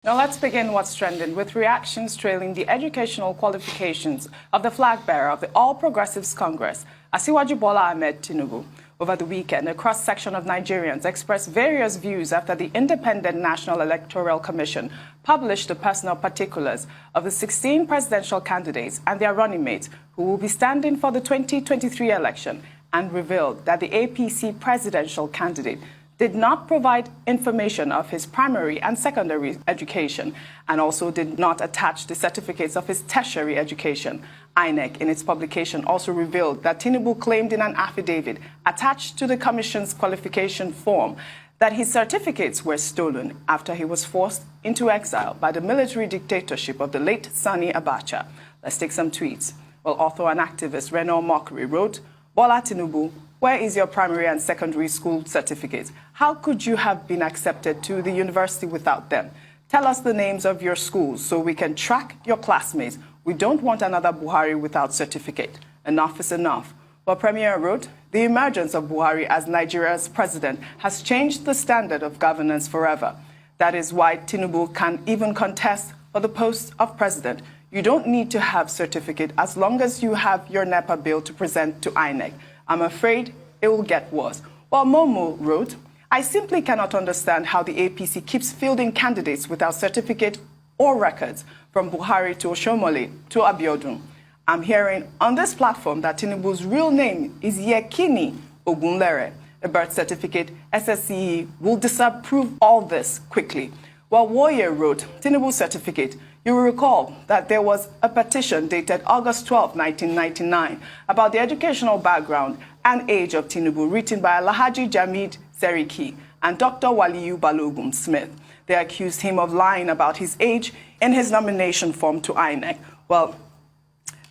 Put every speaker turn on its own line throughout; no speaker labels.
Now let's begin what's trending with reactions trailing the educational qualifications of the flag bearer of the All Progressives Congress, Asiwaju Bola Ahmed Tinubu. Over the weekend, a cross-section of Nigerians expressed various views after the Independent National Electoral Commission published the personal particulars of the 16 presidential candidates and their running mates who will be standing for the 2023 election, and revealed that the APC presidential candidate did not provide information of his primary and secondary education, and also did not attach the certificates of his tertiary education. INEC, in its publication, also revealed that Tinubu claimed in an affidavit attached to the Commission's qualification form that his certificates were stolen after he was forced into exile by the military dictatorship of the late Sani Abacha. Let's take some tweets. Well, author and activist Renaud Mockery wrote, "Bola Tinubu, where is your primary and secondary school certificates? How could you have been accepted to the university without them? Tell us the names of your schools so we can track your classmates. We don't want another Buhari without certificate. Enough is enough." Well, Premier wrote, "The emergence of Buhari as Nigeria's president has changed the standard of governance forever. That is why Tinubu can even contest for the post of president. You don't need to have certificate as long as you have your NEPA bill to present to INEC. I'm afraid it will get worse." While Momo wrote, "I simply cannot understand how the APC keeps fielding candidates without certificate or records, from Buhari to Oshomole to Abiodun. I'm hearing on this platform that Tinubu's real name is Yekini Ogunlere. A birth certificate, SSCE, will disapprove all this quickly." While Warrior wrote, "Tinubu's certificate. You will recall that there was a petition dated August 12, 1999 about the educational background and age of Tinubu, written by Alhaji Jamid Seriki and Dr. Waliyu Balogun Smith. They accused him of lying about his age in his nomination form to INEC. Well,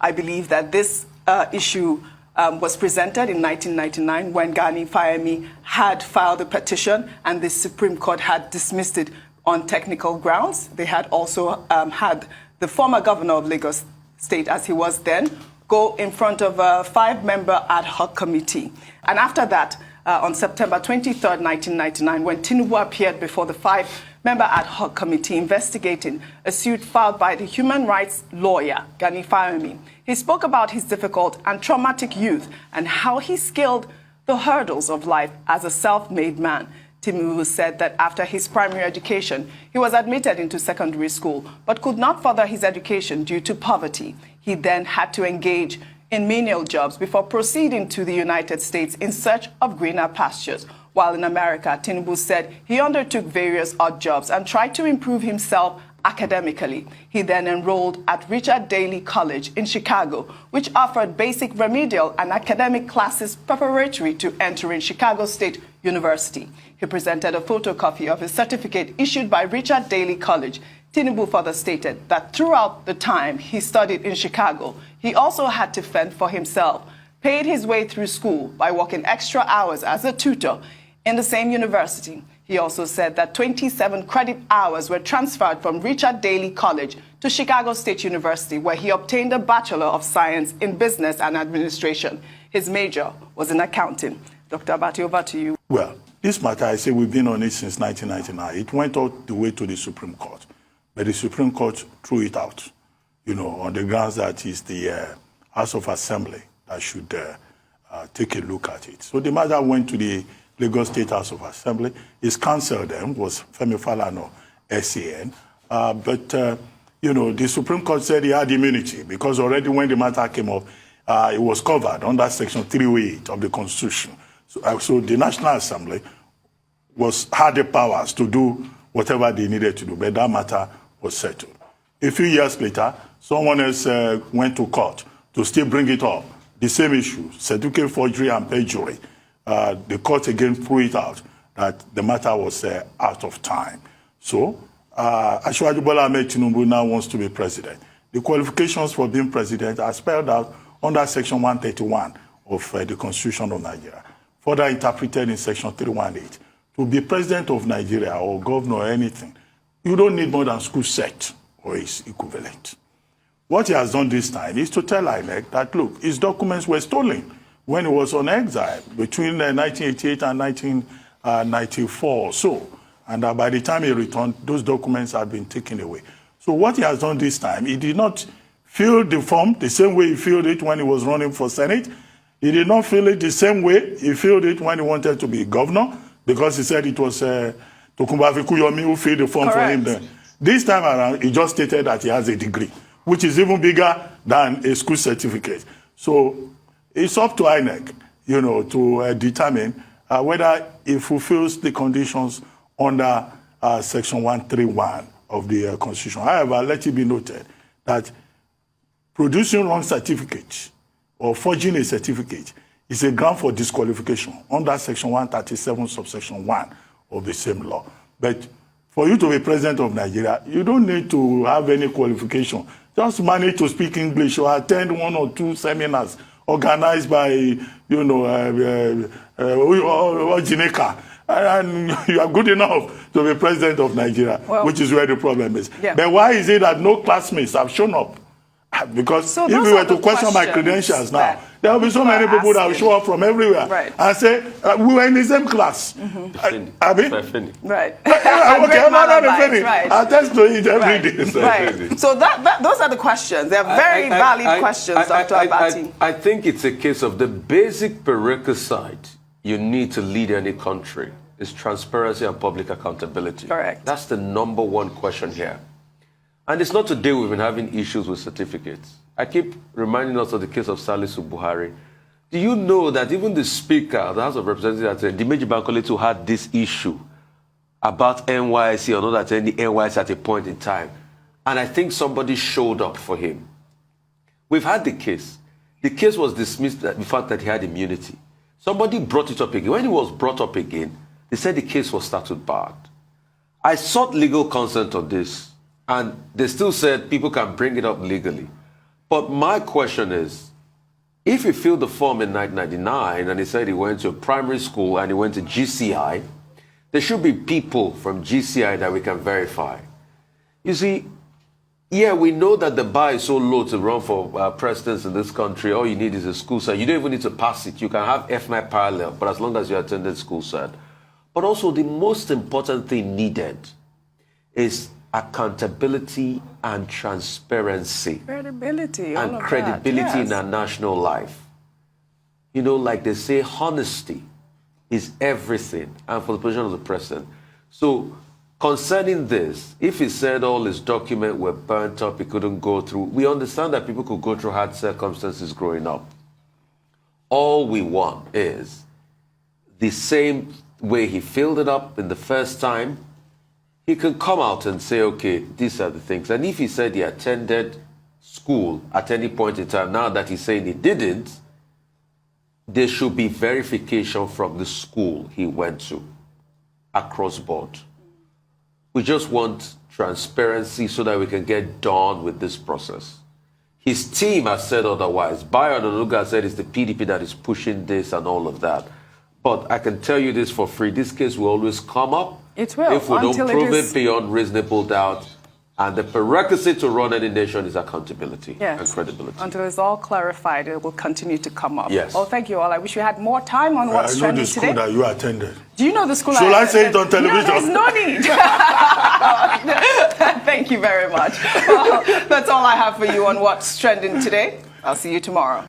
I believe that this issue was presented in 1999 when Gani Fayemi had filed a petition and the Supreme Court had dismissed it on technical grounds. They had also had the former governor of Lagos State, as he was then, go in front of a 5-member ad hoc committee. And after that, on September 23rd, 1999, when Tinubu appeared before the 5-member ad hoc committee investigating a suit filed by the human rights lawyer, Gani Fayemi, he spoke about his difficult and traumatic youth and how he scaled the hurdles of life as a self-made man. Tinubu said that after his primary education, he was admitted into secondary school, but could not further his education due to poverty. He then had to engage in menial jobs before proceeding to the United States in search of greener pastures. While in America, Tinubu said he undertook various odd jobs and tried to improve himself academically. He then enrolled at Richard Daley College in Chicago, which offered basic remedial and academic classes preparatory to entering Chicago State University. He presented a photocopy of his certificate issued by Richard Daley College. Tinubu further stated that throughout the time he studied in Chicago, he also had to fend for himself, paid his way through school by working extra hours as a tutor in the same university. He also said that 27 credit hours were transferred from Richard Daley College to Chicago State University, where he obtained a Bachelor of Science in Business and Administration. His major was in accounting. Dr. Abati, over to you.
Well, this matter, I say we've been on it since 1999. It went all the way to the Supreme Court, but the Supreme Court threw it out, on the grounds that it's the House of Assembly that should take a look at it. So the matter went to the Lagos State House of Assembly. His counsel then was Femi Falana, SAN. But the Supreme Court said he had immunity because already when the matter came up, it was covered under Section 308 of the Constitution. So the National Assembly had the powers to do whatever they needed to do, but that matter was settled. A few years later, someone else went to court to still bring it up, the same issue, certificate forgery and perjury. The court again threw it out, that the matter was out of time. So, Asiwaju Bola Ahmed Tinubu now wants to be president. The qualifications for being president are spelled out under Section 131 of the Constitution of Nigeria, further interpreted in Section 318. To be president of Nigeria or governor or anything, you don't need more than school cert or its equivalent. What he has done this time is to tell INEC that, look, his documents were stolen when he was on exile between 1988 and 1994 or so. And by the time he returned, those documents had been taken away. So what he has done this time, he did not fill the form the same way he filled it when he was running for Senate. He did not fill it the same way he filled it when he wanted to be governor, because he said it was Tokunbo Afikuyomi who filled the form for him then. This time around, he just stated that he has a degree, which is even bigger than a school certificate. So it's up to INEC, to determine whether it fulfills the conditions under Section 131 of the Constitution. However, let it be noted that producing wrong certificate or forging a certificate is a ground for disqualification under Section 137, subsection 1 of the same law. But for you to be president of Nigeria, you don't need to have any qualification. Just manage to speak English or attend 1 or 2 seminars organized by, Jineka, and you are good enough to be president of Nigeria, which is where the problem is. Yeah. But why is it that no classmates have shown up? Because if we were to question my credentials now, there will be so many people that will show up from everywhere and say, we were in the same class.
Right.
Okay, I'm not offending. I test to it every day.
Right. So those are the questions. They are very valid questions, Dr. Abati.
I think it's a case of the basic prerequisite you need to lead any country is transparency and public accountability.
Correct.
That's the #1 question here. And it's not today we've been having issues with certificates. I keep reminding us of the case of Olusegun Buhari. Do you know that even the Speaker of the House of Representatives, Dimeji Bankoletu, had this issue about NYSC or not attending NYSC at a point in time? And I think somebody showed up for him. We've had the case. The case was dismissed at the fact that he had immunity. Somebody brought it up again. When it was brought up again, they said the case was statute barred. I sought legal consent on this, and they still said people can bring it up legally. But my question is, if he filled the form in 1999 and he said he went to a primary school and he went to GCI, there should be people from GCI that we can verify. You see, yeah, we know that the bar is so low to run for presidents in this country. All you need is a school cert. You don't even need to pass it. You can have F9 parallel, but as long as you attended school cert. But also the most important thing needed is accountability and transparency.
Credibility.
And credibility in our national life. Like they say, honesty is everything. And for the position of the president. So, concerning this, if he said all his documents were burnt up, he couldn't go through, we understand that people could go through hard circumstances growing up. All we want is the same way he filled it up in the first time, he can come out and say, okay, these are the things. And if he said he attended school at any point in time, now that he's saying he didn't, there should be verification from the school he went to across board. We just want transparency so that we can get done with this process. His team has said otherwise. Bayo Onanuga said it's the PDP that is pushing this and all of that. But I can tell you this for free. This case will always come up.
It will.
If we don't prove it beyond reasonable doubt. And the prerequisite to run any nation is accountability and credibility.
Until it's all clarified, it will continue to come up.
Yes.
Oh, thank you all. I wish we had more time on what's trending today.
I know the school that you attended.
Do you know the school?
Should I say it on television?
No, there's no need. Thank you very much. Well, that's all I have for you on what's trending today. I'll see you tomorrow.